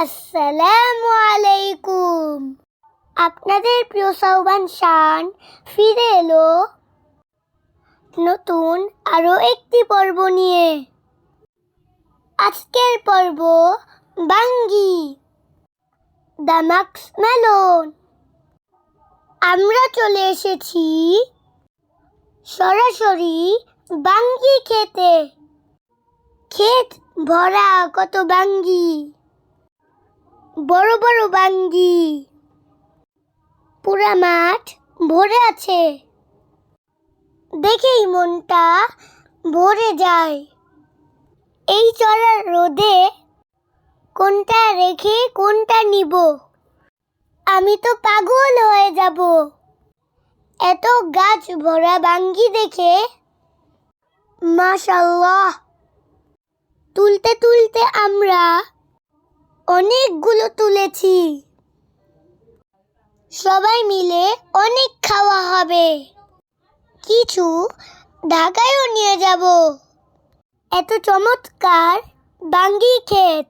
আসসালামু আলাইকুম। আপনাদের প্রিয় সাউবান শান ফিরে এলো নতুন আরো একটি পর্ব নিয়ে। আজকের পর্ব বাঙ্গি দ্য মাস্কমেলন। আমরা চলে এসেছি সরাসরি বাঙ্গি খেতে। ক্ষেত ভরা কত বাঙ্গি, বড় বড় বাঙ্গি, পুরা মাঠ ভরে আছে। দেখেই মনটা ভরে যায়। এই চড়ার রোদে কোনটা রেখে কোনটা নিব, আমি তো পাগল হয়ে যাব। এত গাছ ভরা বাঙ্গি দেখে মাশাআল্লাহ। তুলতে তুলতে আমরা অনেকগুলো তুলেছি। সবাই মিলে অনেক খাওয়া হবে। কিছু ঢাকায়ও নিয়ে যাব। এত চমৎকার বাঙ্গি ক্ষেত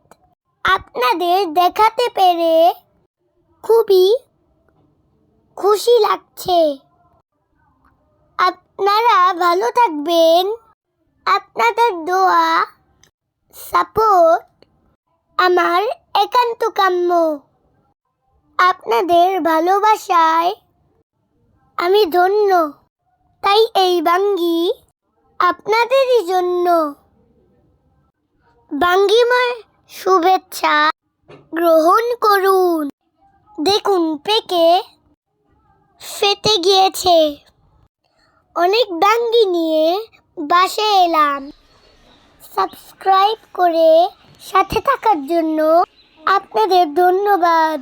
আপনাদের দেখাতে পেরে খুবই খুশি লাগছে। আপনারা ভালো থাকবেন। আপনাদের দোয়া সাপোর্ট আমার একান্ত কাম্য। আপনাদের ভালোবাসায় আমি ধন্য। তাই এই বাঙ্গি আপনাদেরই জন্য। বাঙ্গিময় শুভেচ্ছা গ্রহণ করুন। দেখুন পেকে ফেটে গিয়েছে। অনেক বাঙ্গি নিয়ে বাসায় এলাম। সাবস্ক্রাইব করে সাথে থাকার জন্য আপনাদের ধন্যবাদ।